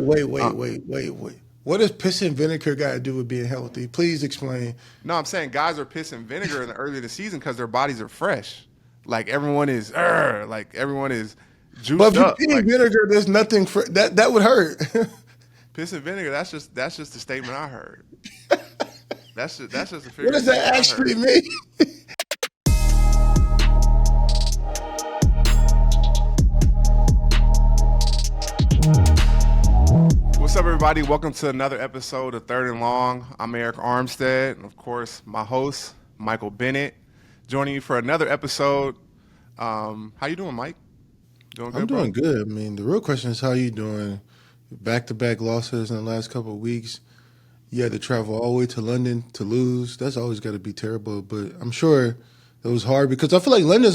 Wait. What does piss and vinegar got to do with being healthy? Please explain. No, I'm saying guys are pissing vinegar in the early of the season because their bodies are fresh. Like everyone is, like everyone is But juiced if you up. pee in Like vinegar, there's nothing for that. That would hurt. piss and vinegar. That's just the statement I heard. That's just a What figure of does speech that I actually heard. mean? What's up, everybody? Welcome to another episode of Third and Long. I'm Arik Armstead, and of course, my host Michael Bennett, joining you for another episode. How you doing, Mike? Doing I'm good, bro? doing good. I mean, the real question is how you doing? Back-to-back losses in the last couple of weeks. You had to travel all the way to London to lose. That's always got to be terrible. But I'm sure it was hard because I feel like London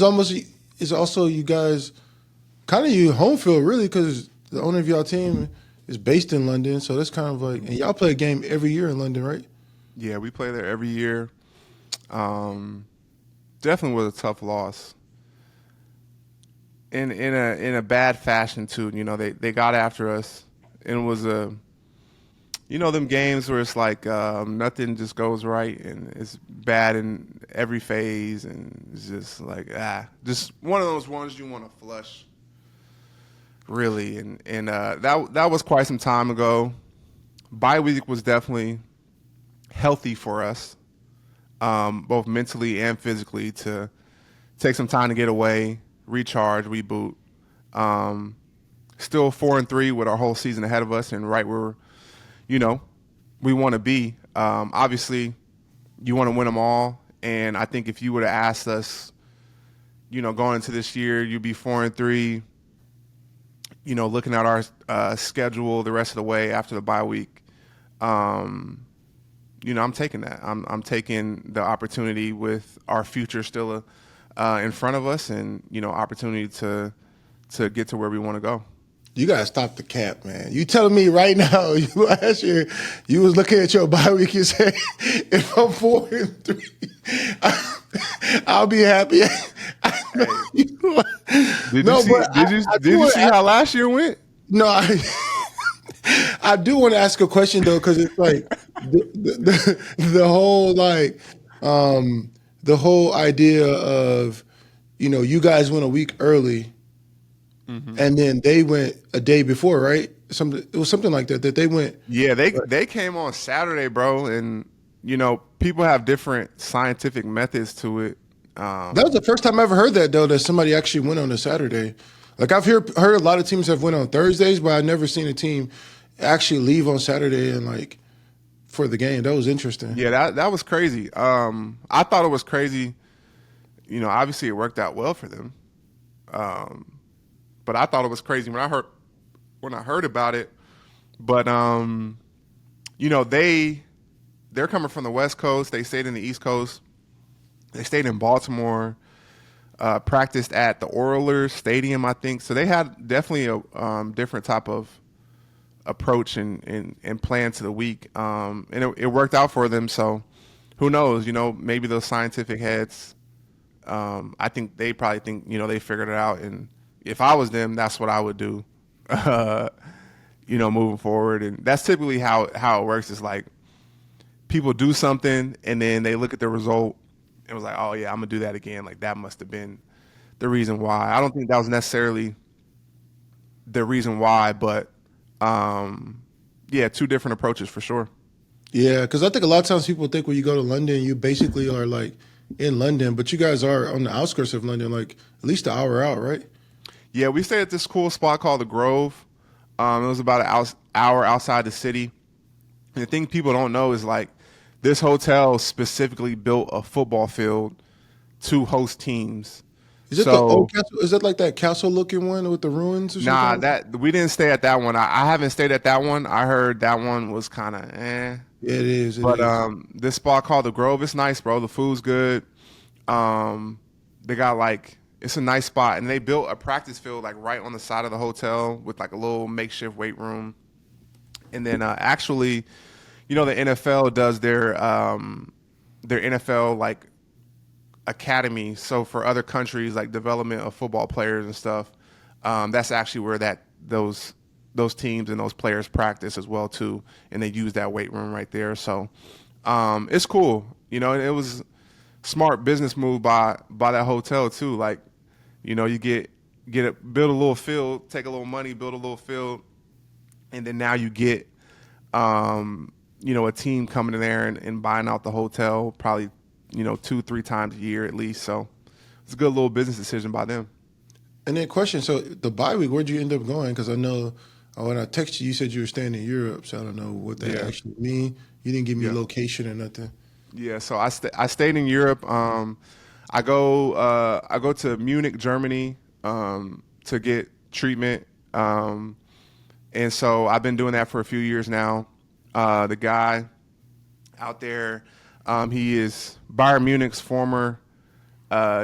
is also you guys kind of you home field really because the owner of y'all team is based in London. So that's kind of like and y'all play a game every year in London, right? Yeah, we play there every year. Definitely was a tough loss. In a bad fashion too. You know, they got after us, and it was them games where it's like nothing just goes right, and it's bad in every phase, and it's just like just one of those ones you want to flush, really. And that was quite some time ago. Bye week was definitely healthy for us, both mentally and physically, to take some time to get away, recharge, reboot. Still 4-3 with our whole season ahead of us, and right where we want to be. Obviously, you want to win them all, and I think if you would have asked us, going into this year, you'd be 4-3. Looking at our schedule the rest of the way after the bye week, I'm taking that. I'm taking the opportunity with our future still in front of us, and opportunity to get to where we want to go. You gotta stop the cap, man. You telling me right now? Last year, you was looking at your bye week and said, "If I'm 4-3, I'll be happy." Hey, did you No, see? but Did you see how last year went? no, I do want to ask a question though, because it's like the whole the whole idea of you guys went a week early. Mm-hmm. And then they went a day before, right? It was something like that they went. Yeah, they came on Saturday, bro, and people have different scientific methods to it. That was the first time I ever heard that though, that somebody actually went on a Saturday. Like I've heard a lot of teams have went on Thursdays, but I've never seen a team actually leave on Saturday and like for the game. That was interesting. Yeah, that was crazy. I thought it was crazy. Obviously it worked out well for them. But I thought it was crazy when I heard about it. But they're coming from the West Coast. They stayed in the East Coast. They stayed in Baltimore. Practiced at the Oilers Stadium, I think. So they had definitely a different type of approach and plan to the week. And it worked out for them. So who knows? Maybe those scientific heads. I think they probably think they figured it out, and if I was them, that's what I would do, moving forward. And that's typically how it works. Is like people do something and then they look at the result and was like, oh yeah, I'm gonna do that again. Like that must have been the reason why. I don't think that was necessarily the reason why, but yeah, two different approaches for sure. Yeah, because I think a lot of times people think when you go to London, you basically are like in London, but you guys are on the outskirts of London, like at least an hour out, right? Yeah, we stayed at this cool spot called the Grove. It was about an hour outside the city. And the thing people don't know is like this hotel specifically built a football field to host teams. Is it the old castle? Is that like that castle-looking one with the ruins or something? Nah, that we didn't stay at that one. I haven't stayed at that one. I heard that one was kind of eh. Yeah, it is. But this spot called the Grove, it's nice, bro. The food's good. They got like. It's a nice spot, and they built a practice field like right on the side of the hotel with like a little makeshift weight room. And then actually, the NFL does their NFL like academy. So for other countries, like development of football players and stuff, that's actually where those those teams and those players practice as well too, and they use that weight room right there. So it's cool. You know, it was smart business move by that hotel too. Like, you know, you build a little field, take a little money, build a little field, and then now you get you know, a team coming in there and buying out the hotel probably, you know, 2-3 times a year at least. So it's a good little business decision by them. And then question, so the bye week, where'd you end up going? Because I know when I texted you, you said you were staying in Europe, so I don't know what that actually mean. You didn't give me a location or nothing. Yeah, so I stayed in Europe. I go to Munich, Germany, to get treatment, and so I've been doing that for a few years now. The guy out there, he is Bayern Munich's former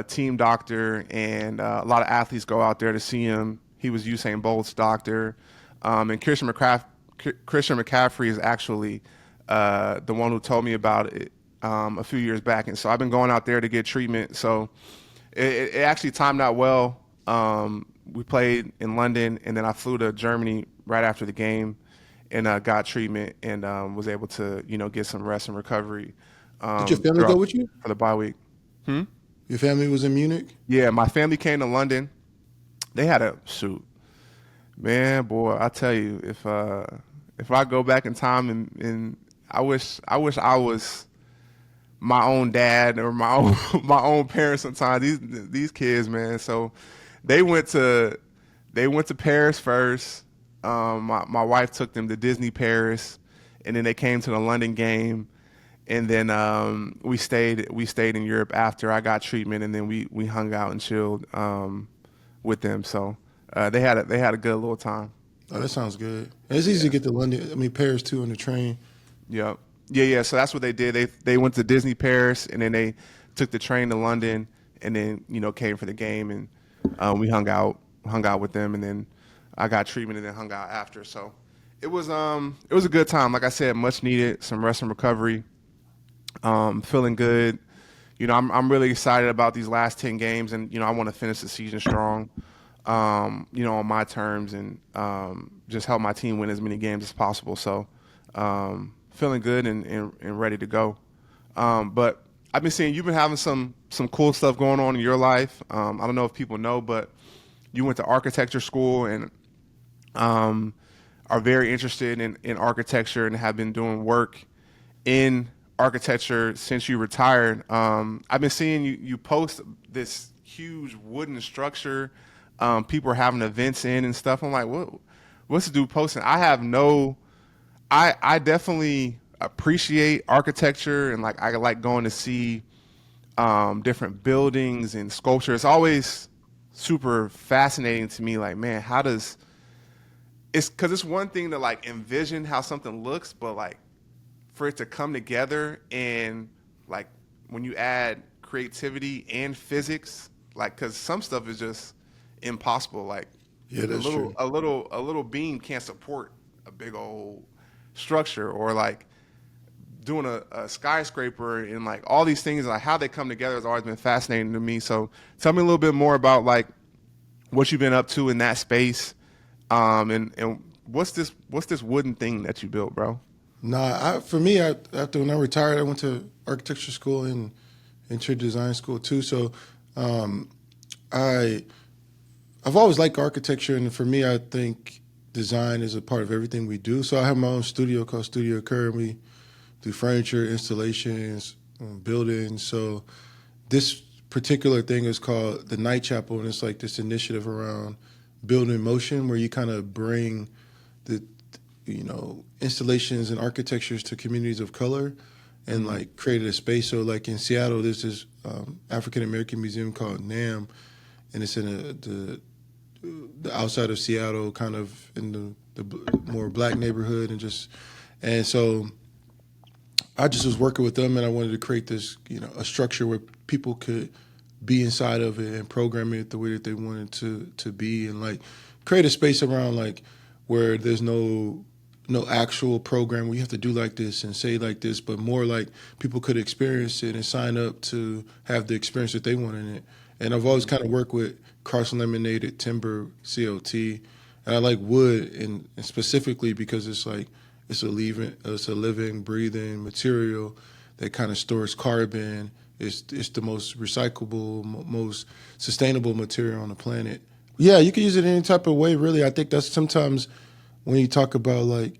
team doctor, and a lot of athletes go out there to see him. He was Usain Bolt's doctor, and Christian McCaffrey is actually the one who told me about it a few years back. And so I've been going out there to get treatment. So it actually timed out well. We played in London, and then I flew to Germany right after the game and got treatment and was able to, you know, get some rest and recovery. Did your family go with you? For the bye week. Your family was in Munich? Yeah, my family came to London. They had a shoot. Man, boy, I tell you, if I go back in time and I wish I was my own dad or my own parents sometimes. These kids, man. So they went to Paris first. My wife took them to Disney Paris, and then they came to the London game, and then we stayed in Europe after I got treatment, and then we hung out and chilled with them. So they had a good little time. Oh, that sounds good. And it's easy to get to London. I mean, Paris too on the train. Yep. Yeah. So that's what they did. They went to Disney Paris, and then they took the train to London, and then, you know, came for the game, and we hung out with them, and then I got treatment and then hung out after. So it was a good time. Like I said, much needed, some rest and recovery. Feeling good. You know, I'm really excited about these last 10 games, and, you know, I want to finish the season strong. You know, on my terms, and just help my team win as many games as possible. So feeling good and ready to go. But I've been seeing you've been having some cool stuff going on in your life. I don't know if people know, but you went to architecture school and are very interested in architecture and have been doing work in architecture since you retired. I've been seeing you post this huge wooden structure. People are having events in and stuff. I'm like, what's the dude posting? I definitely appreciate architecture, and like I like going to see different buildings and sculpture. It's always super fascinating to me. Like, man, it's because it's one thing to like envision how something looks, but like for it to come together, and like when you add creativity and physics, like, because some stuff is just impossible. Like, Yeah, that's true. a little beam can't support a big old structure, or like doing a skyscraper, and like all these things, like how they come together has always been fascinating to me. So tell me a little bit more about like what you've been up to in that space, and what's this wooden thing that you built, bro? For me, after when I retired, I went to architecture school and interior design school too. So I've always liked architecture, and for me, I think design is a part of everything we do. So I have my own studio called Studio Kerr, and we do furniture, installations, buildings. So this particular thing is called the Night Chapel, and it's like this initiative around building motion, where you kind of bring the installations and architectures to communities of color, and like created a space. So like in Seattle, there's this African American museum called NAM, and it's in the outside of Seattle, kind of in the more black neighborhood, and so I just was working with them, and I wanted to create this, a structure where people could be inside of it and program it the way that they wanted to be, and like create a space around like where there's no actual program where you have to do like this and say like this, but more like people could experience it and sign up to have the experience that they want in it. And I've always kind of worked with cross-laminated timber CLT, And I like wood, and specifically because it's like it's a living, breathing material that kind of stores carbon. It's the most recyclable, most sustainable material on the planet. Yeah, you can use it any type of way, really. I think that's sometimes when you talk about like,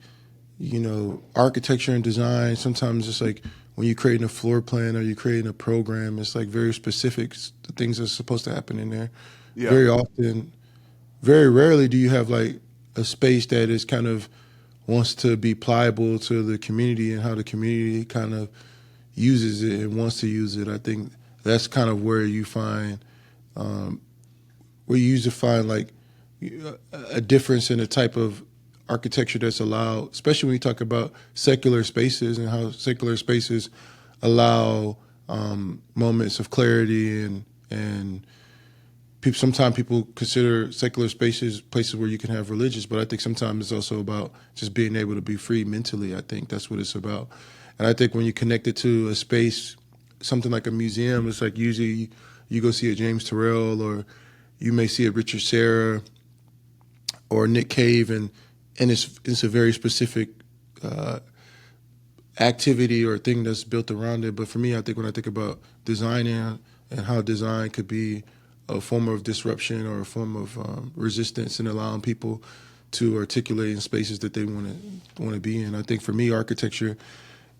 architecture and design, sometimes it's like when you're creating a floor plan or you're creating a program, it's like very specific, the things that's supposed to happen in there. Yeah. Very often, very rarely do you have like a space that is kind of wants to be pliable to the community and how the community kind of uses it and wants to use it. I think that's kind of where you find where you usually find like a difference in the type of architecture that's allowed, especially when you talk about secular spaces and how secular spaces allow moments of clarity and sometimes people consider secular spaces places where you can have religious, but I think sometimes it's also about just being able to be free mentally. I think that's what it's about. And I think when you connect it to a space, something like a museum, it's like usually you go see a James Turrell or you may see a Richard Serra or Nick Cave, and it's a very specific activity or thing that's built around it. But for me, I think when I think about designing and how design could be a form of disruption or a form of resistance and allowing people to articulate in spaces that they want to be in. I think for me, architecture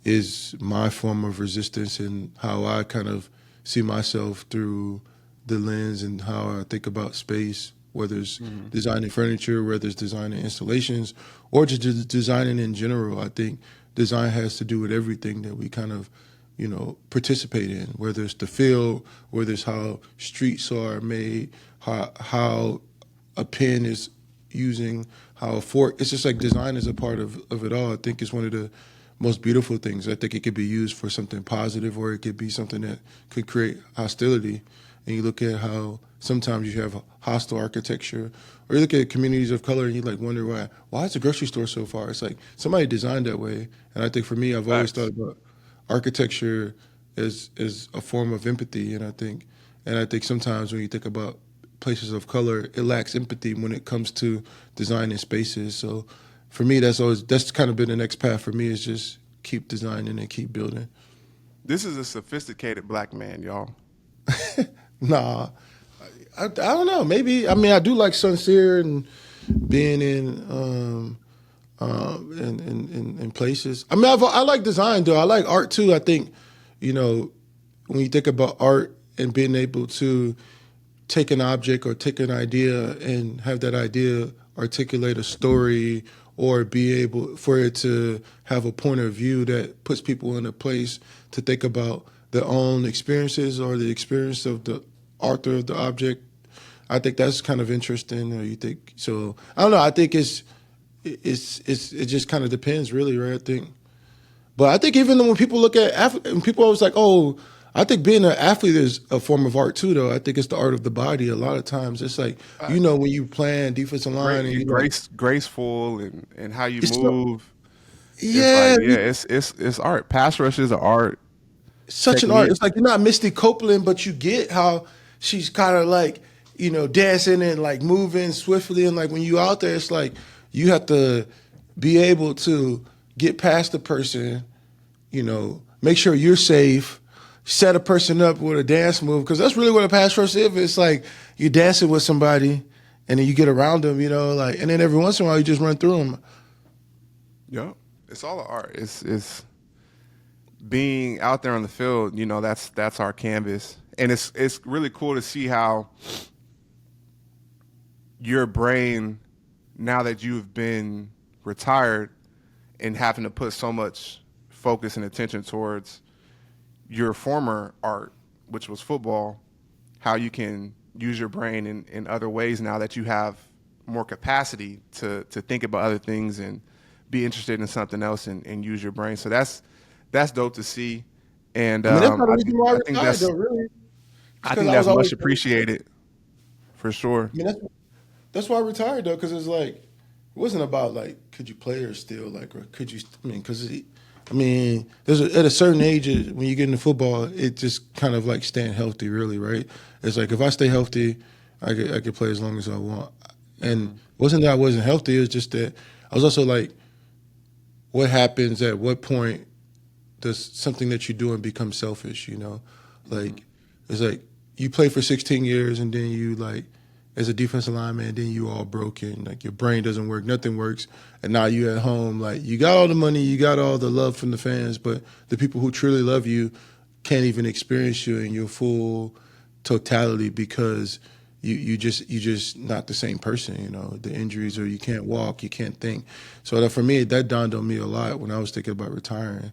is my form of resistance and how I kind of see myself through the lens and how I think about space, whether it's designing furniture, whether it's designing installations, or just designing in general. I think design has to do with everything that we kind of participate in, whether it's the feel, whether it's how streets are made, how a pen is using, how a fork. It's just like design is a part of it all. I think it's one of the most beautiful things. I think it could be used for something positive, or it could be something that could create hostility. And you look at how sometimes you have hostile architecture, or you look at communities of color and you like wonder why is the grocery store so far? It's like somebody designed that way. And I think for me, I've always thought about architecture is a form of empathy, and I think sometimes when you think about places of color, it lacks empathy when it comes to designing spaces. So for me, that's kind of been the next path for me, is just keep designing and keep building. This is a sophisticated black man, y'all. Nah, I don't know. Maybe I do like Sincere and being in places. I like design though. I like art too. I think, when you think about art and being able to take an object or take an idea and have that idea articulate a story or be able for it to have a point of view that puts people in a place to think about their own experiences or the experience of the author of the object. I think that's kind of interesting. Or you think so? I don't know. I think it just kind of depends, really, right? I think, but I think even when people look at and people always like, oh, I think being an athlete is a form of art too, though. I think it's the art of the body. A lot of times, it's like when you plan defensive line and graceful and how you it's move. Yeah, It's art. Pass rush is an art. Such an art. It's like you're not Misty Copeland, but you get how she's kind of like, dancing and like moving swiftly. And like when you out there, it's like you have to be able to get past the person, make sure you're safe, set a person up with a dance move. Because that's really what a pass rush is. It's like you're dancing with somebody and then you get around them, and then every once in a while you just run through them. Yeah. It's all an art. It's being out there on the field, that's our canvas. And it's really cool to see how your brain, now that you've been retired and having to put so much focus and attention towards your former art, which was football, how you can use your brain in other ways now that you have more capacity to think about other things and be interested in something else and use your brain. So that's dope to see. And that's not the reason why I retired, though, really. I think that's much appreciated, for sure. That's why I retired, though, because it's like, it wasn't about like, could you play or still, like, or could you, because there's at a certain age when you get into football, it just kind of like staying healthy, really, right? It's like if I stay healthy, I could play as long as I want. And it wasn't that I wasn't healthy. It was just that I was also like, what happens at what point does something that you're doing become selfish, you know? Like, it's like you play for 16 years and then you like, as a defensive lineman, and then you all broken, like your brain doesn't work, nothing works, and now you at home, like you got all the money, you got all the love from the fans, but the people who truly love you can't even experience you in your full totality because you just not the same person, you know, the injuries or you can't walk, you can't think. So that for me, that dawned on me a lot when I was thinking about retiring.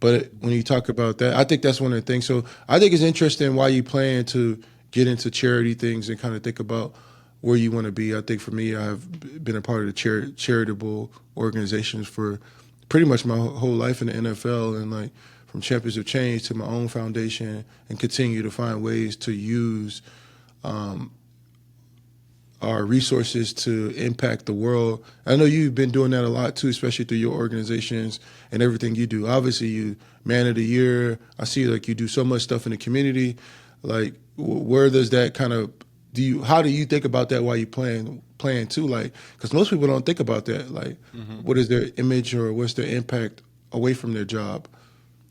But when you talk about that, I think that's one of the things. So I think it's interesting why you plan to get into charity things and kind of think about where you want to be. I think for me, I've been a part of the charitable organizations for pretty much my whole life in the NFL, and like from Champions of Change to my own foundation, and continue to find ways to use our resources to impact the world. I know you've been doing that a lot too, especially through your organizations and everything you do. Obviously, you Man of the Year. I see like you do so much stuff in the community. Like, where does that kind of how do you think about that while you playing too? Like, because most people don't think about that. Like, what is their image or what's their impact away from their job?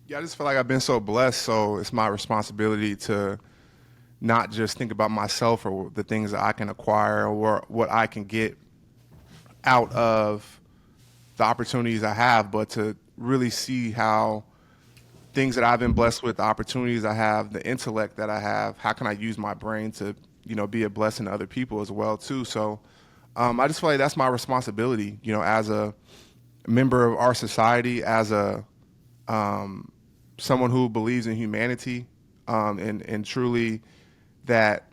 Yeah, I just feel like I've been so blessed, so it's my responsibility to not just think about myself or the things that I can acquire or what I can get out of the opportunities I have, but to really see how things that I've been blessed with, the opportunities I have, the intellect that I have, how can I use my brain to, be a blessing to other people as well too. So I just feel like that's my responsibility, as a member of our society, as a someone who believes in humanity, and truly that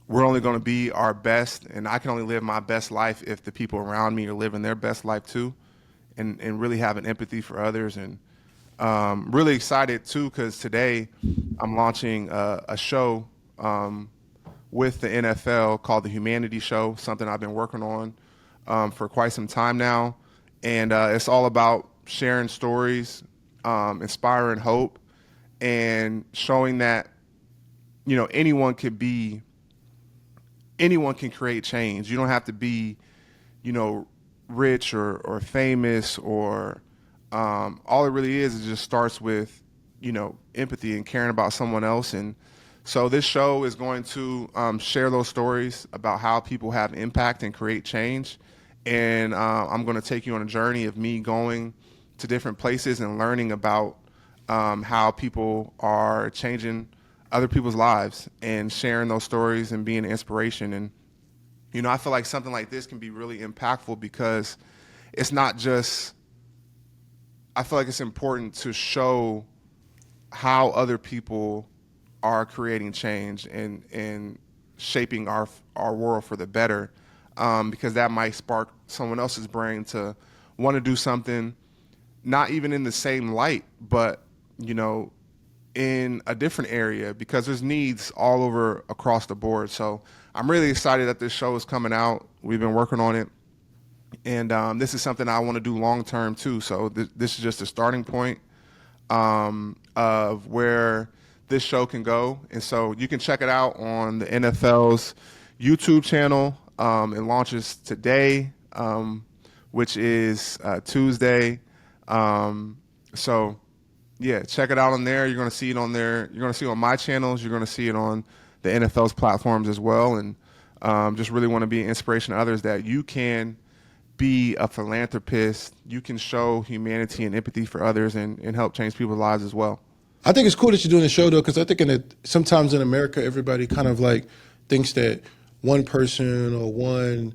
we're only going to be our best, and I can only live my best life if the people around me are living their best life too, and really having empathy for others. And really excited too because today I'm launching a show with the NFL called the Humanity Show, something I've been working on for quite some time now. And it's all about sharing stories, inspiring hope, and showing that, anyone can create change. You don't have to be, rich or famous or all it really is it just starts with, empathy and caring about someone else. And so this show is going to share those stories about how people have impact and create change. And I'm going to take you on a journey of me going to different places and learning about how people are changing other people's lives and sharing those stories and being an inspiration. And, I feel like something like this can be really impactful because it's not just, I feel like it's important to show how other people are creating change and shaping our world for the better, because that might spark someone else's brain to want to do something, not even in the same light, but, in a different area, because there's needs all over across the board. So I'm really excited that this show is coming out. We've been working on it. And this is something I want to do long term too. So this is just a starting point of where this show can go. And so you can check it out on the NFL's YouTube channel. It launches today, which is Tuesday. So yeah, check it out on there. You're going to see it on there. You're going to see it on my channels. You're going to see it on the NFL's platforms as well. And just really want to be an inspiration to others that you can be a philanthropist. You can show humanity and empathy for others and help change people's lives as well. I think it's cool that you're doing the show though, because I think sometimes in America, everybody kind of like thinks that one person or one,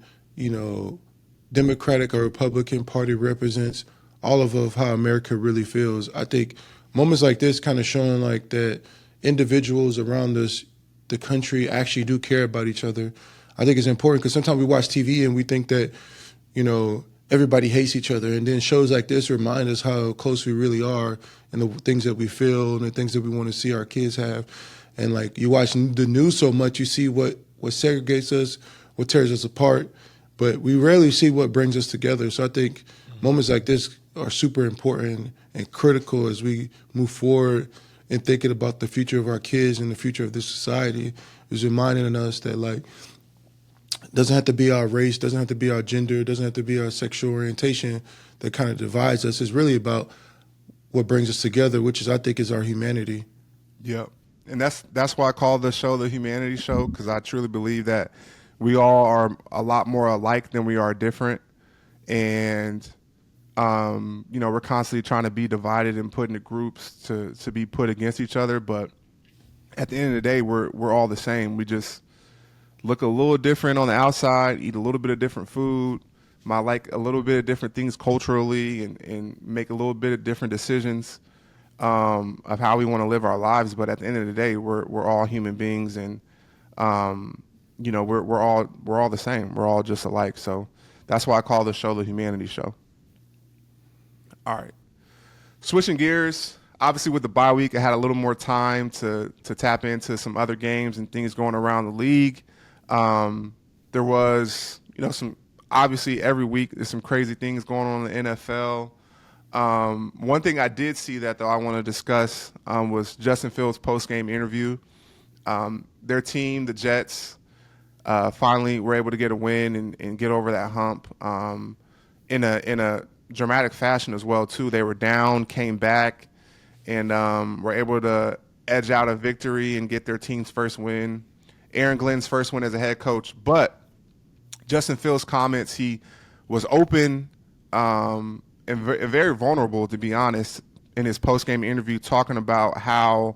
Democratic or Republican party represents all of how America really feels. I think moments like this kind of showing like that individuals around us, the country, actually do care about each other. I think it's important because sometimes we watch TV and we think that, everybody hates each other. And then shows like this remind us how close we really are and the things that we feel and the things that we want to see our kids have. And like you watch the news so much, you see what segregates us, what tears us apart, but we rarely see what brings us together. So I think moments like this are super important and critical as we move forward in thinking about the future of our kids and the future of this society, is reminding us that like doesn't have to be our race, doesn't have to be our gender, doesn't have to be our sexual orientation that kind of divides us. It's really about what brings us together, which is, I think, is our humanity. Yep. And that's why I call the show the Humanity Show, because I truly believe that we all are a lot more alike than we are different. And, we're constantly trying to be divided and put into groups to be put against each other. But at the end of the day, we're all the same. We just look a little different on the outside, eat a little bit of different food, might like a little bit of different things culturally, and make a little bit of different decisions of how we want to live our lives. But at the end of the day, we're all human beings, and we're all the same. We're all just alike. So that's why I call the show the Humanity Show. All right, switching gears. Obviously, with the bye week, I had a little more time to tap into some other games and things going around the league. There was, some, obviously every week there's some crazy things going on in the NFL. One thing I did see that, though, I want to discuss was Justin Fields' post-game interview. Their team, the Jets, finally were able to get a win and get over that hump in a dramatic fashion as well, too. They were down, came back, and were able to edge out a victory and get their team's first win. Aaron Glenn's first win as a head coach. But Justin Fields' comments, he was open and very vulnerable, to be honest, in his post-game interview, talking about how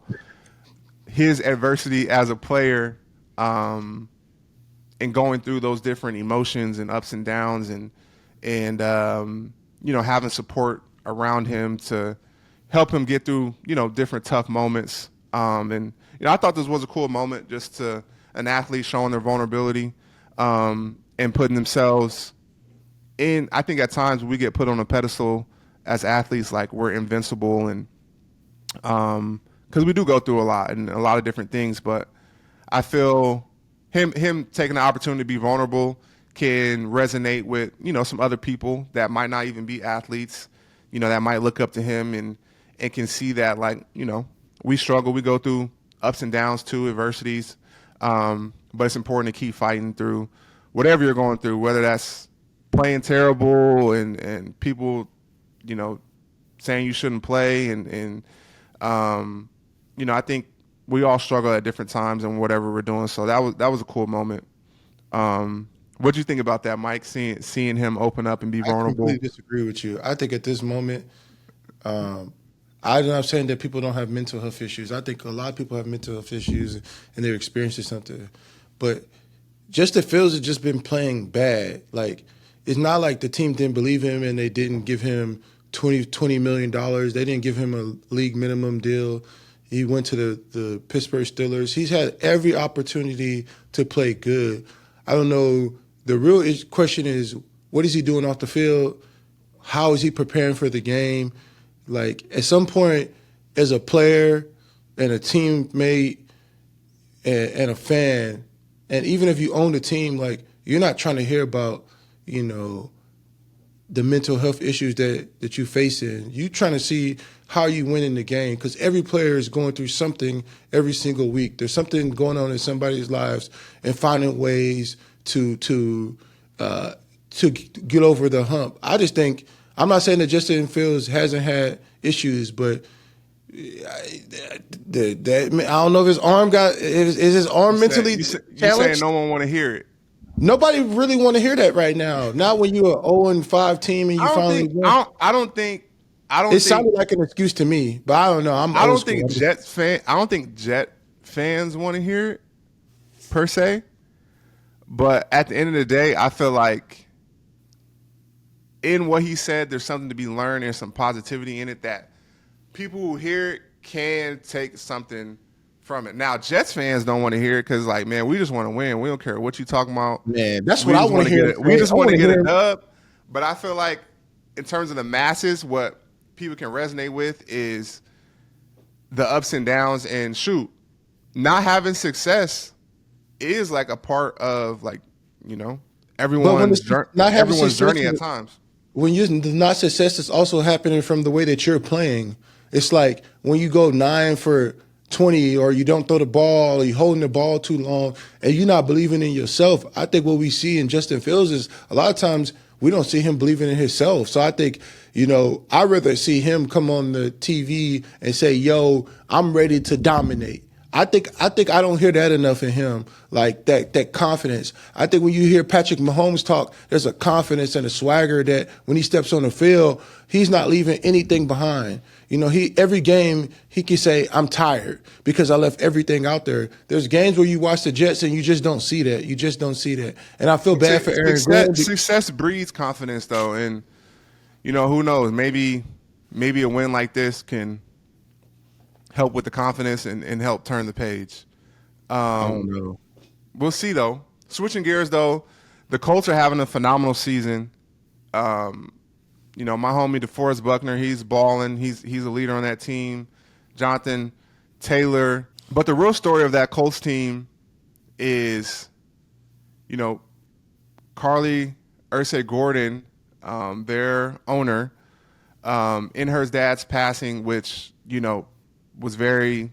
his adversity as a player and going through those different emotions and ups and downs and having support around him to help him get through, different tough moments. I thought this was a cool moment, just to an athlete showing their vulnerability and putting themselves in. I think at times we get put on a pedestal as athletes, like we're invincible, and because we do go through a lot and a lot of different things. But I feel him taking the opportunity to be vulnerable can resonate with, some other people that might not even be athletes, that might look up to him and can see that, like, we struggle, we go through ups and downs too, adversities. But it's important to keep fighting through whatever you're going through, whether that's playing terrible and people, saying you shouldn't play. I think we all struggle at different times and whatever we're doing. So that was a cool moment. What do you think about that, Mike, seeing him open up and be vulnerable? I completely disagree with you. I think at this moment, I'm not saying that people don't have mental health issues. I think a lot of people have mental health issues and they're experiencing something. But Justin Fields has just been playing bad. Like, it's not like the team didn't believe him and they didn't give him $20 million. They didn't give him a league minimum deal. He went to the Pittsburgh Steelers. He's had every opportunity to play good. I don't know. The real question is, what is he doing off the field? How is he preparing for the game? Like, at some point, as a player and a teammate and a fan, and even if you own the team, like, you're not trying to hear about, the mental health issues that you face in. You're trying to see how you win in the game, because every player is going through something every single week. There's something going on in somebody's lives, and finding ways to get over the hump. I just think, I'm not saying that Justin Fields hasn't had issues, but I don't know if his arm is his arm mentally challenged. You're saying no one want to hear it. Nobody really want to hear that right now. Not when you're an 0-5 team and you finally win. I don't think. It sounded like an excuse to me, but I don't know. I don't think Jet fans want to hear it per se. But at the end of the day, I feel like in what he said, there's something to be learned. There's some positivity in it that people who hear it can take something from it. Now, Jets fans don't want to hear it because, like, man, we just want to win. We don't care what you talking about. Man, that's what I want to hear. We just want to get a dub. But I feel like in terms of the masses, what people can resonate with is the ups and downs. And shoot, not having success is like a part of, like, everyone's journey at times. When you're not success, it's also happening from the way that you're playing. It's like when you go 9 for 20, or you don't throw the ball, or you're holding the ball too long, and you're not believing in yourself. I think what we see in Justin Fields is a lot of times we don't see him believing in himself. So I think, I'd rather see him come on the TV and say, yo, I'm ready to dominate. I think I don't hear that enough in him, like that confidence. I think when you hear Patrick Mahomes talk, there's a confidence and a swagger that when he steps on the field, he's not leaving anything behind. Every game he can say, I'm tired because I left everything out there. There's games where you watch the Jets and you just don't see that. You just don't see that. And I feel bad for Aaron Glenn. Success breeds confidence, though. And, who knows? Maybe a win like this can help with the confidence and help turn the page. I don't know. We'll see, though. Switching gears, though, the Colts are having a phenomenal season. My homie DeForest Buckner, he's balling. He's a leader on that team. Jonathan Taylor. But the real story of that Colts team is, Carlie Irsay Gordon, their owner, in her dad's passing, which, was very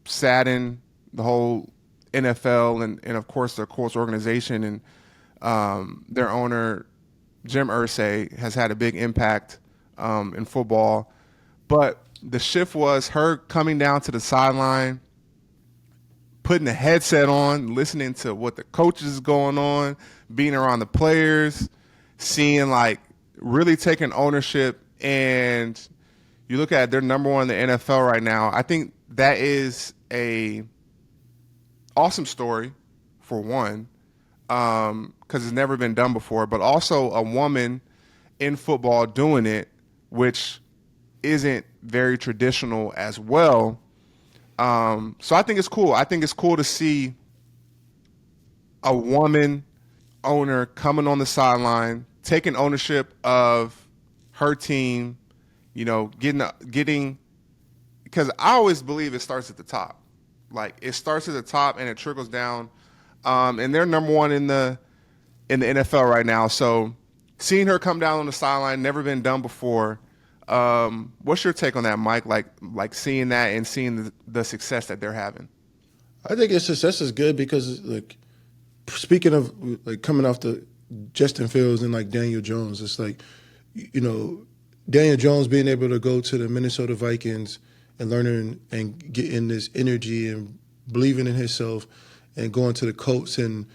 saddened the whole NFL and of course the Colts organization, and their owner Jim Irsay has had a big impact in football. But the shift was her coming down to the sideline, putting a headset on, listening to what the coaches is going on, being around the players, seeing really taking ownership. And you look at it, they're number one in the NFL right now. I think that is a awesome story, for one, because it's never been done before, but also a woman in football doing it, which isn't very traditional as well. So I think it's cool. I think it's cool to see a woman owner coming on the sideline, taking ownership of her team, getting, because I always believe it starts at the top. It starts at the top and it trickles down. And they're number one in the NFL right now. So seeing her come down on the sideline, never been done before. What's your take on that, Mike? Like seeing that and seeing the success that they're having. I think his success is good because, speaking of coming off the Justin Fields and Daniel Jones, it's Daniel Jones being able to go to the Minnesota Vikings and learning and getting this energy and believing in himself, and going to the Colts and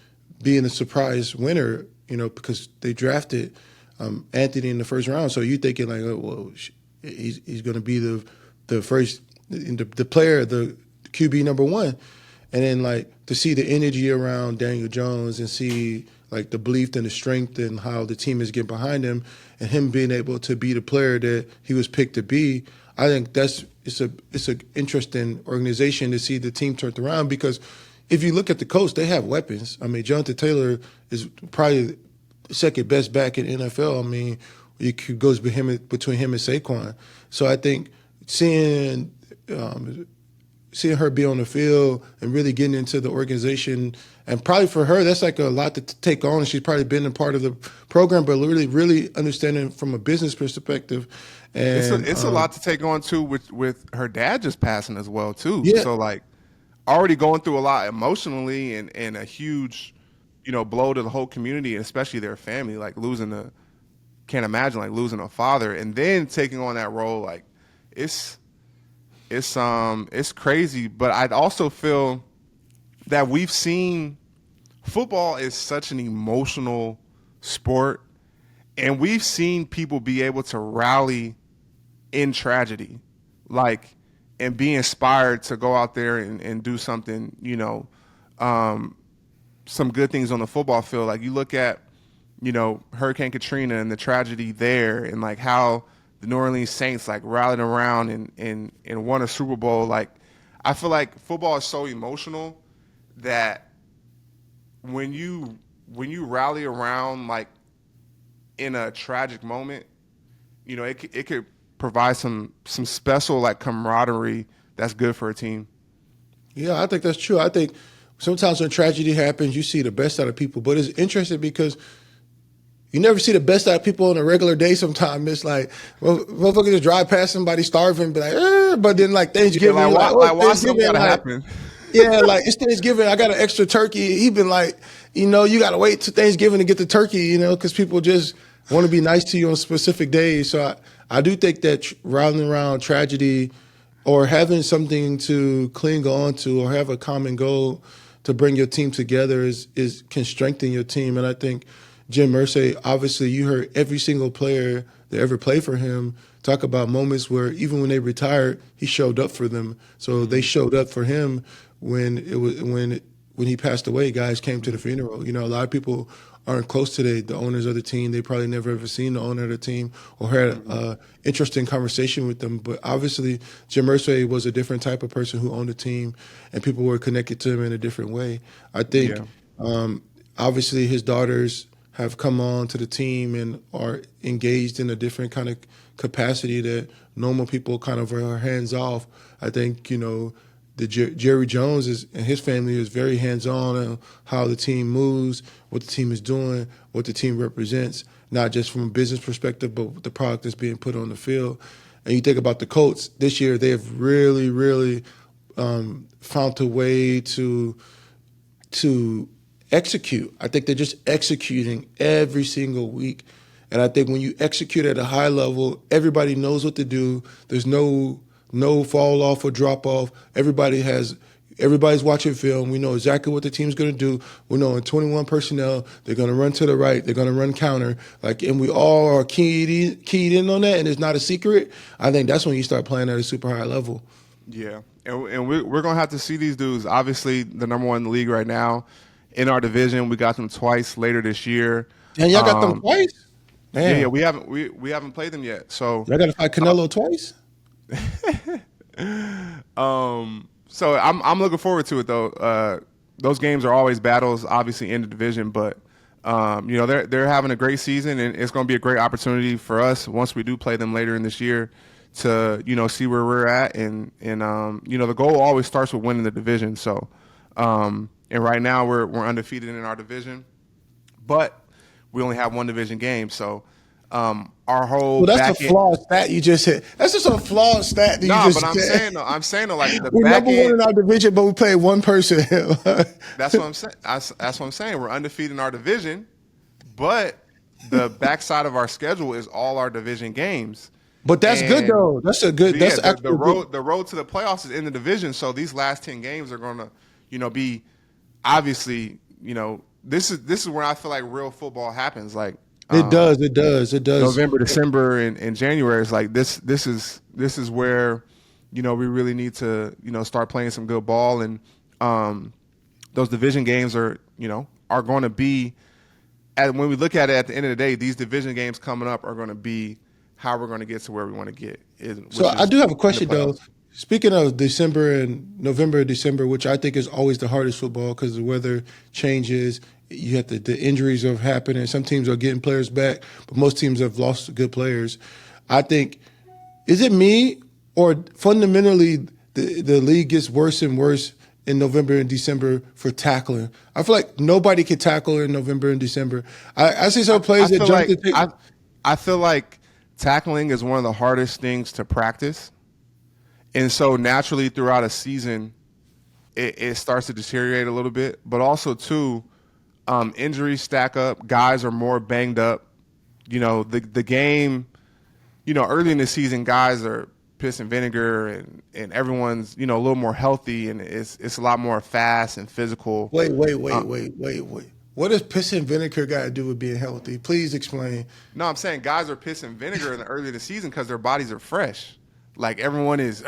being a surprise winner, because they drafted Anthony in the first round. So you're thinking he's going to be the first, the player, the QB number one. And then to see the energy around Daniel Jones and see the belief and the strength and how the team is getting behind him, and him being able to be the player that he was picked to be, I think it's an interesting organization to see the team turned around, because if you look at the Colts, they have weapons. I mean, Jonathan Taylor is probably the second best back in NFL. I mean, it goes between him and Saquon. So I think seeing her be on the field and really getting into the organization, and probably for her, that's a lot to take on. She's probably been a part of the program, but really understanding from a business perspective. And it's a lot to take on too, with her dad just passing as well too. Yeah. So already going through a lot emotionally, and a huge, blow to the whole community, and especially their family, can't imagine losing a father and then taking on that role. It's crazy. But I'd also feel that we've seen football is such an emotional sport, and we've seen people be able to rally in tragedy, and be inspired to go out there and do something, some good things on the football field. You look at, Hurricane Katrina and the tragedy there, and how the New Orleans Saints rallied around and won a Super Bowl. I feel like football is so emotional that when you rally around in a tragic moment, it could provide some special camaraderie that's good for a team. Yeah, I think that's true. I think sometimes when tragedy happens, you see the best out of people. But it's interesting because You never see the best out of people on a regular day sometimes. It's like, motherfuckers just drive past somebody starving, be like, but then like Yeah, Thanksgiving, you're like, oh, why something Thanksgiving, gotta like, happen? yeah, like it's Thanksgiving. I got an extra turkey. He been like, you got to wait to Thanksgiving to get the turkey, because people just want to be nice to you on specific days. So I do think that rounding around tragedy or having something to cling on to or have a common goal to bring your team together can strengthen your team. And I think Jim Irsay, obviously you heard every single player that ever played for him talk about moments where even when they retired, he showed up for them. So they showed up for him when he passed away. Guys came to the funeral. A lot of people aren't close to the owners of the team. They probably never ever seen the owner of the team or had an interesting conversation with them. But obviously, Jim Irsay was a different type of person who owned the team, and people were connected to him in a different way. I think, obviously, his daughters have come on to the team and are engaged in a different kind of capacity that normal people kind of are hands off. I think, Jerry Jones and his family is very hands-on on how the team moves, what the team is doing, what the team represents, not just from a business perspective, but the product that's being put on the field. And you think about the Colts this year; they have really, really found a way to execute. I think they're just executing every single week. And I think when you execute at a high level, everybody knows what to do. There's no fall off or drop off. Everybody's watching film. We know exactly what the team's going to do. We know in 21 personnel, they're going to run to the right. They're going to run counter. And we all are keyed in on that, and it's not a secret. I think that's when you start playing at a super high level. Yeah, and we're going to have to see these dudes. Obviously, the number one in the league right now. In our division, we got them twice later this year. And y'all got them twice? Man. Yeah, we haven't played them yet. So y'all got to fight Canelo twice? So I'm looking forward to it though. Those games are always battles, obviously in the division, but they're having a great season, and it's going to be a great opportunity for us once we do play them later in this year to see where we're at, and the goal always starts with winning the division. So and right now we're undefeated in our division, but we only have one division game, so. Our whole that's a flawed stat you just hit. That's just a flawed stat that you just said. I'm saying like the we're back number one in our division, but we played one person. That's what I'm saying. That's what I'm saying. We're undefeated in our division, but the backside of our schedule is all our division games. But that's good though. That's a good. That's the road. The road to the playoffs is in the division. So these last 10 games are going to, be obviously, this is where I feel like real football happens. Like. It does. November, December, and January is like this. This is where, we really need to, start playing some good ball, and those division games are going to be. And when we look at it at the end of the day, these division games coming up are going to be how we're going to get to where we want to get. So I do have a question though. Speaking of November, December, which I think is always the hardest football because the weather changes. You have the injuries have happened, and some teams are getting players back, but most teams have lost good players. I think, is it me or fundamentally the league gets worse and worse in November and December for tackling? I feel like nobody can tackle in November and December. I see some players that jump I feel like tackling is one of the hardest things to practice. And so naturally throughout a season, it starts to deteriorate a little bit, but also too, injuries stack up. Guys are more banged up. The game, early in the season, guys are piss and vinegar, and everyone's, a little more healthy, and it's a lot more fast and physical. Wait. What does piss and vinegar got to do with being healthy? Please explain. No, I'm saying guys are piss and vinegar in the early of the season because their bodies are fresh. Like everyone is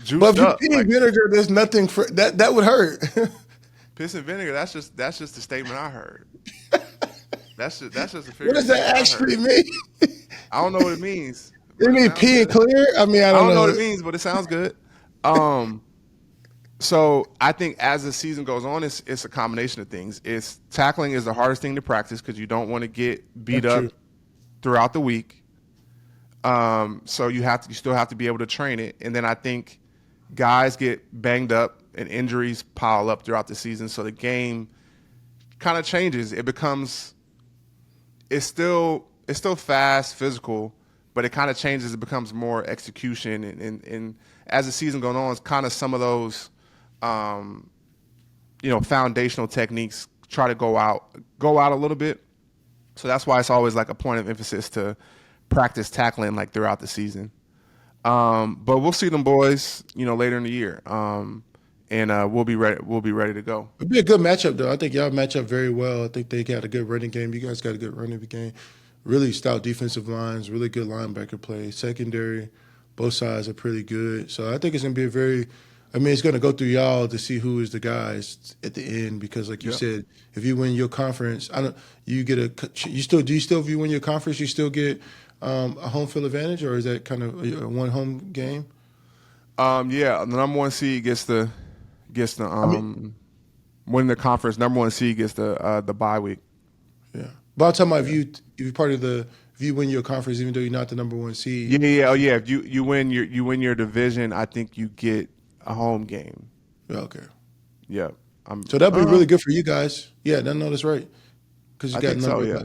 juiced up. But if you pee vinegar, there's nothing that would hurt. Piss and vinegar. That's just the statement I heard. That's just a figure. What does that actually mean? I don't know what it means. It means pee and clear. I mean, I don't know what it means, but it sounds good. So I think as the season goes on, it's a combination of things. Tackling is the hardest thing to practice because you don't want to get beat up throughout the week. So you still have to be able to train it, and then I think guys get banged up and injuries pile up throughout the season, so the game kind of changes. It becomes it's still fast, physical, but it kind of changes. It becomes more execution, and as the season goes on, it's kind of some of those, foundational techniques try to go out a little bit. So that's why it's always like a point of emphasis to practice tackling like throughout the season. But we'll see them boys, later in the year, and we'll be ready. We'll be ready to go. It'd be a good matchup, though. I think y'all match up very well. I think they got a good running game. You guys got a good running game. Really stout defensive lines, really good linebacker play. Secondary, both sides are pretty good. So I think it's going to be it's going to go through y'all to see who is the guys at the end because, like you said, if you win your conference, if you win your conference, you still get a home field advantage, or is that kind of a one home game? The number one seed gets the win the conference. Number one seed gets the bye week. Yeah, but I'm talking about if you win your conference, even though you're not the number one seed. If you win your division, I think you get a home game. Okay. Yeah. So that'd be really good for you guys. Yeah, that's right. Because you I got think so. Yeah.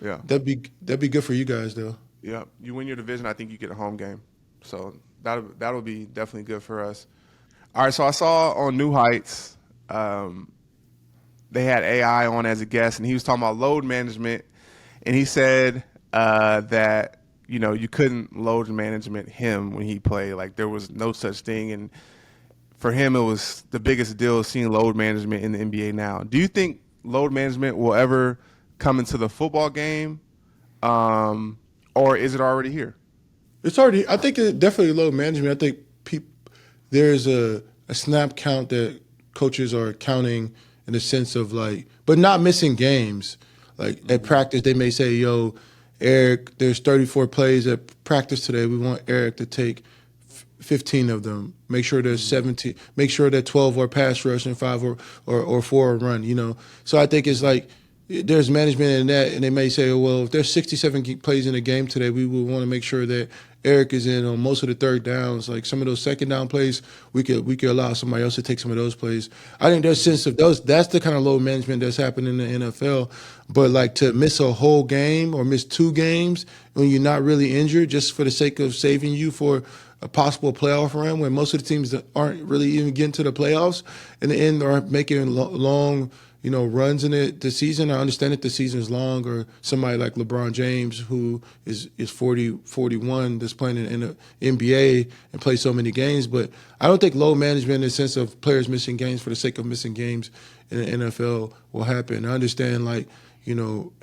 Yeah. That'd be good for you guys, though. Yeah. You win your division, I think you get a home game. So that'll be definitely good for us. All right. So I saw on New Heights, they had AI on as a guest, and he was talking about load management, and he said that you couldn't load management him when he played. Like there was no such thing, and for him it was the biggest deal seeing load management in the NBA now. Do you think load management will ever come into the football game, or is it already here? It's already. I think it's definitely load management. I think there's a snap count that coaches are counting in the sense of but not missing games. Like at practice, they may say, "Yo, Arik, there's 34 plays at practice today. We want Arik to take 15 of them. Make sure there's 17. Make sure that 12 are pass rush and 5 or 4 are run. So I think it's there's management in that, and they may say, well, if there's 67 plays in a game today, we will want to make sure that Arik is in on most of the third downs. Like some of those second down plays, we could allow somebody else to take some of those plays. I think there's a sense of those. That's the kind of load management that's happening in the NFL. But to miss a whole game or miss 2 games when you're not really injured, just for the sake of saving you for a possible playoff run, when most of the teams that aren't really even getting to the playoffs in the end are making long runs in the season. I understand that the season is long, or somebody like LeBron James, who is 41, that's playing in the NBA and plays so many games. But I don't think load management in the sense of players missing games for the sake of missing games in the NFL will happen. I understand,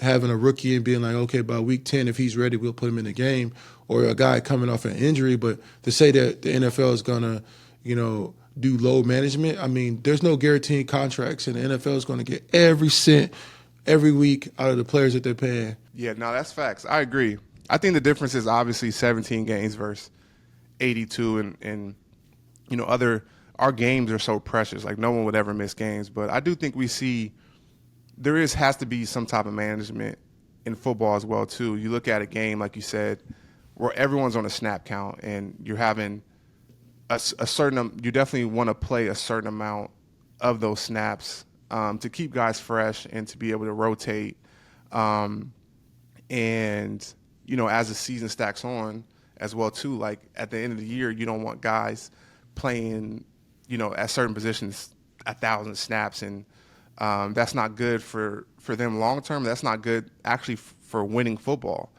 having a rookie and being like, okay, by week 10, if he's ready, we'll put him in the game, or a guy coming off an injury. But to say that the NFL is going to, do load management. I mean, there's no guaranteed contracts, and the NFL is going to get every cent every week out of the players that they're paying. Yeah, no, that's facts. I agree. I think the difference is obviously 17 games versus 82, and our games are so precious. Like no one would ever miss games, but I do think we see has to be some type of management in football as well too. You look at a game, like you said, where everyone's on a snap count, and you're having you definitely want to play a certain amount of those snaps to keep guys fresh and to be able to rotate. And, as the season stacks on as well too, like at the end of the year, you don't want guys playing, at certain positions 1,000 snaps. And that's not good for them long term. That's not good actually for winning football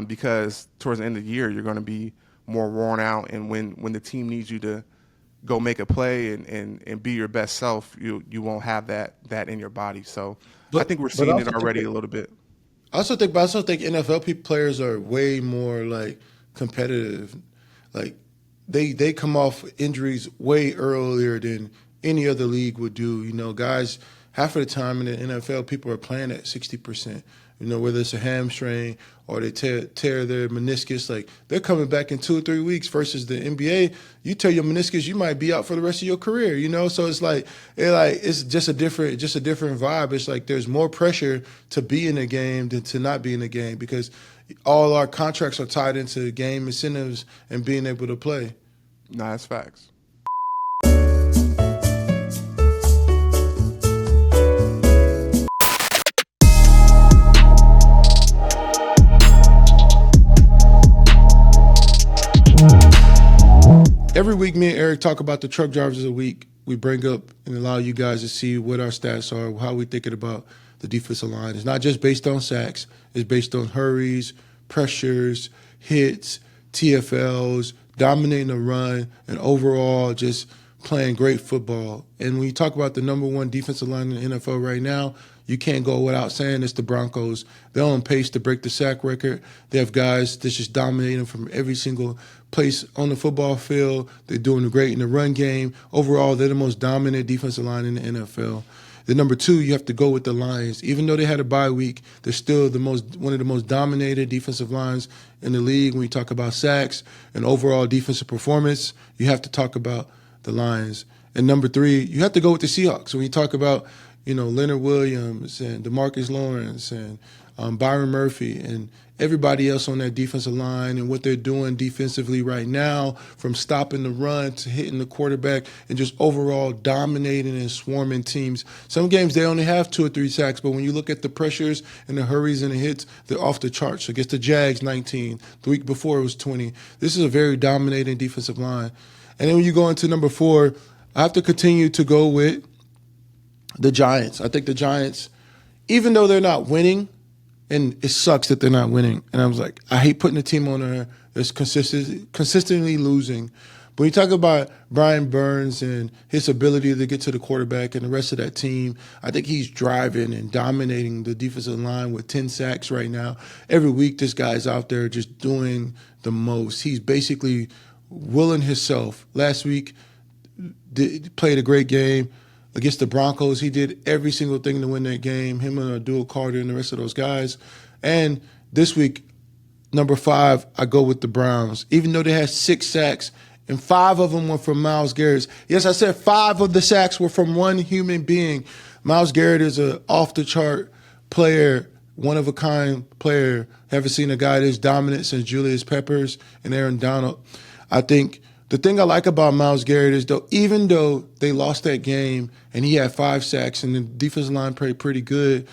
because towards the end of the year, you're going to be more worn out, and when the team needs you to go make a play and be your best self, you won't have that in your body. So I think we're seeing it already a little bit. I also think NFL players are way more competitive. Like they come off injuries way earlier than any other league would do. Guys, half of the time in the NFL, people are playing at 60%. Whether it's a hamstring or they tear their meniscus, they're coming back in 2 or 3 weeks versus the NBA. You tear your meniscus, you might be out for the rest of your career, So it's it's just a different vibe. It's like there's more pressure to be in a game than to not be in a game because all our contracts are tied into game incentives and being able to play. No, that's facts. Every week, me and Arik talk about the truck drivers of the week. We bring up and allow you guys to see what our stats are, how we thinking about the defensive line. It's not just based on sacks. It's based on hurries, pressures, hits, TFLs, dominating the run, and overall just playing great football. And when you talk about the number one defensive line in the NFL right now, you can't go without saying it's the Broncos. They're on pace to break the sack record. They have guys that's just dominating from every single place on the football field. They're doing great in the run game. Overall, they're the most dominant defensive line in the NFL. The number two, you have to go with the Lions. Even though they had a bye week, they're still one of the most dominated defensive lines in the league. When you talk about sacks and overall defensive performance, you have to talk about the Lions. And number three, you have to go with the Seahawks. When you talk about Leonard Williams and DeMarcus Lawrence and Byron Murphy and everybody else on that defensive line and what they're doing defensively right now, from stopping the run to hitting the quarterback and just overall dominating and swarming teams. Some games they only have 2 or 3 sacks, but when you look at the pressures and the hurries and the hits, they're off the charts. Against the Jags, 19. The week before it was 20. This is a very dominating defensive line. And then when you go into number 4, I have to continue to go with the Giants. I think the Giants, even though they're not winning, and it sucks that they're not winning, and I was like, I hate putting a team on there that's consistently losing. But when you talk about Brian Burns and his ability to get to the quarterback and the rest of that team, I think he's driving and dominating the defensive line with 10 sacks right now. Every week, this guy's out there just doing the most. He's basically willing himself. Last week, played a great game. Against the Broncos, he did every single thing to win that game, him and Abdul Carter and the rest of those guys. And this week, number 5, I go with the Browns. Even though they had 6 sacks, and 5 of them were from Myles Garrett. Yes, I said 5 of the sacks were from one human being. Myles Garrett is an off-the-chart player, one-of-a-kind player. Haven't seen a guy this dominant since Julius Peppers and Aaron Donald. I think the thing I like about Myles Garrett is, even though they lost that game and he had 5 sacks and the defensive line played pretty good,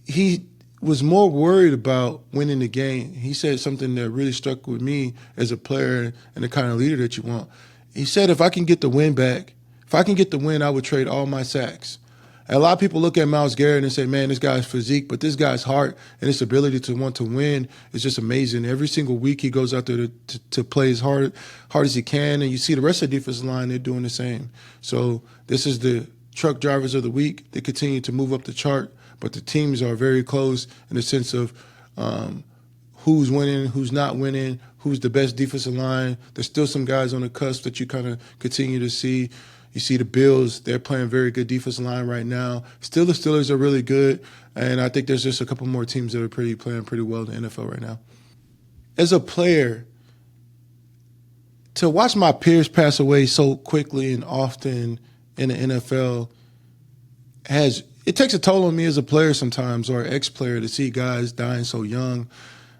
he was more worried about winning the game. He said something that really struck with me as a player and the kind of leader that you want. He said, if I can get the win back, I would trade all my sacks. And a lot of people look at Myles Garrett and say, man, this guy's physique, but this guy's heart and his ability to want to win is just amazing. Every single week he goes out there to play as hard as he can, and you see the rest of the defensive line, they're doing the same. So this is the truck drivers of the week. They continue to move up the chart, but the teams are very close in the sense of who's winning, who's not winning, who's the best defensive line. There's still some guys on the cusp that you kind of continue to see. You see the Bills, they're playing very good defensive line right now. Still, the Steelers are really good, and I think there's just a couple more teams that are playing pretty well in the NFL right now. As a player, to watch my peers pass away so quickly and often in the NFL it takes a toll on me as a player sometimes, or an ex-player, to see guys dying so young.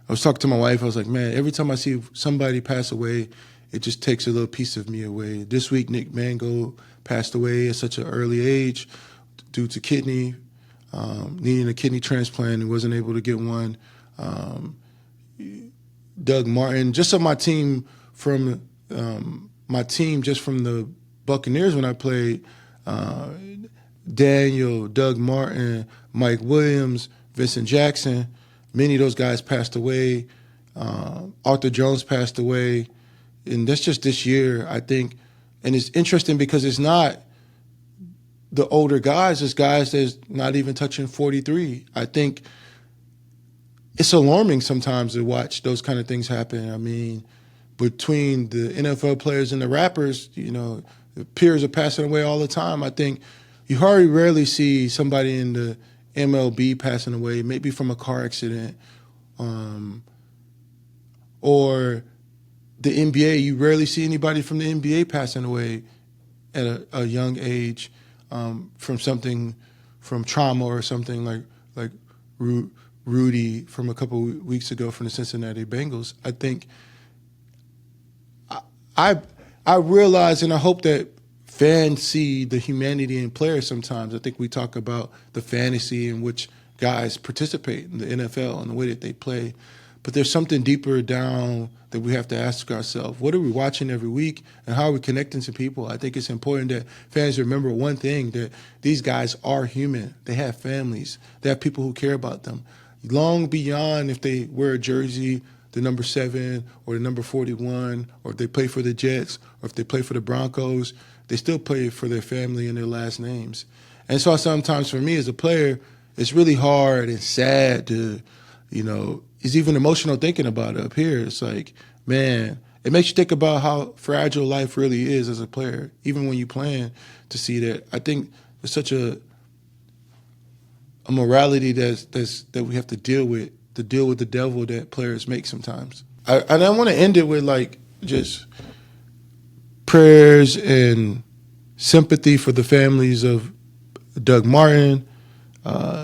I was talking to my wife, I was like, man, every time I see somebody pass away, it just takes a little piece of me away. This week, Nick Mangold passed away at such an early age due to needing a kidney transplant and wasn't able to get one. Doug Martin, just on my team from just from the Buccaneers when I played, Daniel, Doug Martin, Mike Williams, Vincent Jackson, many of those guys passed away. Arthur Jones passed away. And that's just this year, I think. And it's interesting because it's not the older guys, it's guys that's not even touching 43. I think it's alarming sometimes to watch those kind of things happen. I mean, between the NFL players and the rappers, the peers are passing away all the time. I think you rarely see somebody in the MLB passing away, maybe from a car accident, or the NBA. You rarely see anybody from the NBA passing away at a young age from trauma or something like Rudy from a couple of weeks ago from the Cincinnati Bengals. I think I realize, and I hope that fans see the humanity in players sometimes. I think we talk about the fantasy in which guys participate in the NFL and the way that they play. but there's something deeper down that we have to ask ourselves. What are we watching every week, and how are we connecting to people? I think it's important that fans remember one thing, that these guys are human. They have families. They have people who care about them. Long beyond if they wear a jersey, the number 7 or the number 41, or if they play for the Jets or if they play for the Broncos, they still play for their family and their last names. And so sometimes for me as a player, it's really hard and sad to, it's even emotional thinking about it up here. It's like, man, it makes you think about how fragile life really is as a player, even when you plan to see that. I think there's such a morality that we have to deal with the devil that players make sometimes. I want to end it with just prayers and sympathy for the families of Doug Martin,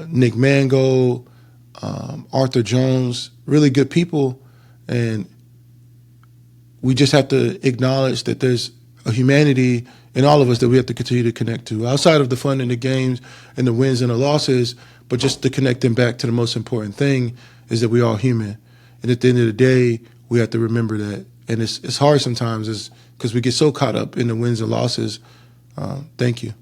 Nick Mangold, Arthur Jones, really good people. And we just have to acknowledge that there's a humanity in all of us that we have to continue to connect to, outside of the fun in the games and the wins and the losses, but just to connect them back to the most important thing is that we're all human. And at the end of the day, we have to remember that. And it's hard sometimes because we get so caught up in the wins and losses. Thank you.